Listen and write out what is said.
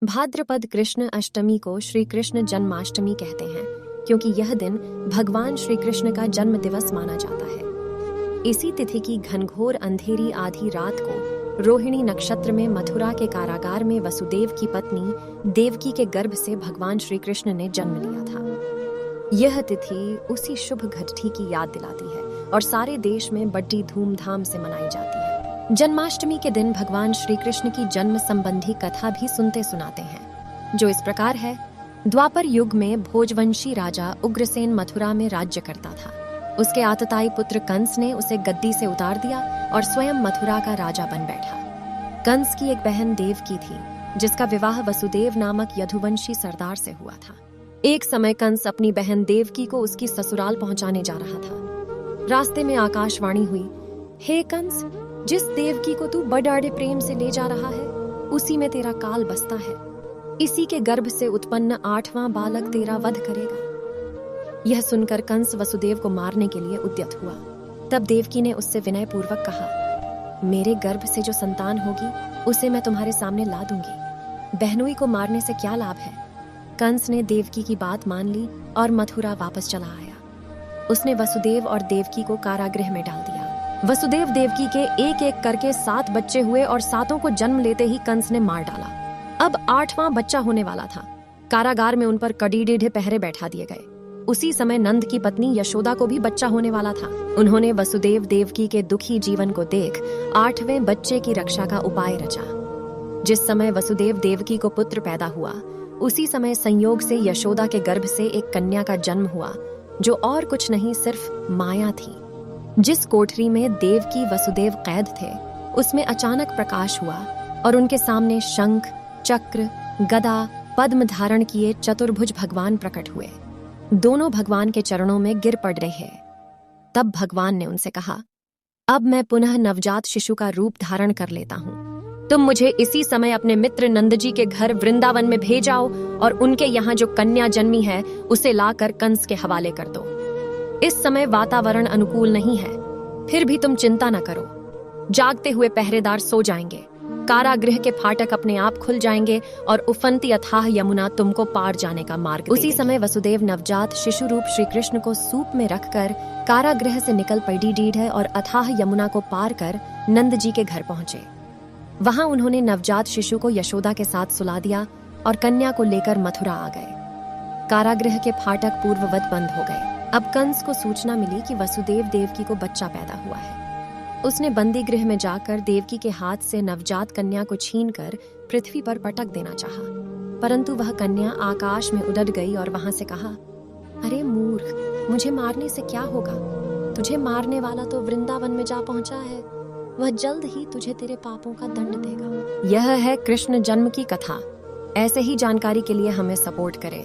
भाद्रपद कृष्ण अष्टमी को श्री कृष्ण जन्माष्टमी कहते हैं क्योंकि यह दिन भगवान श्री कृष्ण का जन्म दिवस माना जाता है। इसी तिथि की घनघोर अंधेरी आधी रात को रोहिणी नक्षत्र में मथुरा के कारागार में वसुदेव की पत्नी देवकी के गर्भ से भगवान श्री कृष्ण ने जन्म लिया था। यह तिथि उसी शुभ घटना की याद दिलाती है और सारे देश में बड़ी धूमधाम से मनाई जाती है। जन्माष्टमी के दिन भगवान श्री कृष्ण की जन्म संबंधी कथा भी सुनते सुनाते हैं, जो इस प्रकार है। द्वापर युग में भोजवंशी राजा उग्रसेन मथुरा में राज्य करता था। उसके आतताई पुत्र कंस ने उसे गद्दी से उतार दिया और स्वयं मथुरा का राजा बन बैठा। कंस की एक बहन देवकी थी, जिसका विवाह वसुदेव नामक यदुवंशी सरदार से हुआ था। एक समय कंस अपनी बहन देवकी को उसकी ससुराल पहुंचाने जा रहा था। रास्ते में आकाशवाणी हुई, हे कंस, जिस देवकी को तू बड़े प्रेम से ले जा रहा है, उसी में तेरा काल बसता है। इसी के गर्भ से उत्पन्न 8वां बालक तेरा वध करेगा। यह सुनकर कंस वसुदेव को मारने के लिए उद्यत हुआ। तब देवकी ने उससे विनय पूर्वक कहा, मेरे गर्भ से जो संतान होगी उसे मैं तुम्हारे सामने ला दूंगी। बहनोई को मारने से क्या लाभ है। कंस ने देवकी की बात मान ली और मथुरा वापस चला आया। उसने वसुदेव और देवकी को कारागृह में डाल दिया। वसुदेव देवकी के एक एक करके 7 बच्चे हुए और 7 को जन्म लेते ही कंस ने मार डाला। अब 8वां बच्चा होने वाला था। कारागार में उन पर कड़ीडे पहरे बैठा दिए गए। उसी समय नंद की पत्नी यशोदा को भी बच्चा होने वाला था। उन्होंने वसुदेव देवकी के दुखी जीवन को देख 8वें बच्चे की रक्षा का उपाय रचा। जिस समय वसुदेव देवकी को पुत्र पैदा हुआ, उसी समय संयोग से यशोदा के गर्भ से एक कन्या का जन्म हुआ, जो और कुछ नहीं सिर्फ माया थी। जिस कोठरी में देवकी वसुदेव कैद थे, उसमें अचानक प्रकाश हुआ और उनके सामने शंख, चक्र, गदा, पद्म धारण किए चतुर्भुज भगवान प्रकट हुए। दोनों भगवान के चरणों में गिर पड़ रहे। तब भगवान ने उनसे कहा, अब मैं पुनः नवजात शिशु का रूप धारण कर लेता हूँ। तुम मुझे इसी समय अपने मित्र नंद जी के घर वृंदावन में भेजाओ और उनके यहाँ जो कन्या जन्मी है उसे लाकर कंस के हवाले कर दो। इस समय वातावरण अनुकूल नहीं है, फिर भी तुम चिंता न करो। जागते हुए पहरेदार सो जाएंगे। कारागृह के फाटक अपने आप खुल जाएंगे और उफनती अथाह यमुना तुमको पार जाने का मार्ग। उसी समय वसुदेव नवजात शिशु रूप श्री कृष्ण को सूप में रखकर कारागृह से निकल पड़ी है और अथाह यमुना को पार कर नंद जी के घर पहुंचे। वहां उन्होंने नवजात शिशु को यशोदा के साथ सुला दिया और कन्या को लेकर मथुरा आ गए। कारागृह के फाटक पूर्ववत बंद हो गए। अब कंस को सूचना मिली कि वसुदेव देवकी को बच्चा पैदा हुआ है। उसने बंदी गृह में जाकर देवकी के हाथ से नवजात कन्या को छीनकर पृथ्वी पर पटक देना चाहा, परंतु वह कन्या आकाश में उड़ गई और वहां से कहा, अरे मूर्ख, मुझे मारने से क्या होगा। तुझे मारने वाला तो वृंदावन में जा पहुंचा है। वह जल्द ही तुझे तेरे पापों का दंड देगा। यह है कृष्ण जन्म की कथा। ऐसे ही जानकारी के लिए हमें सपोर्ट करें।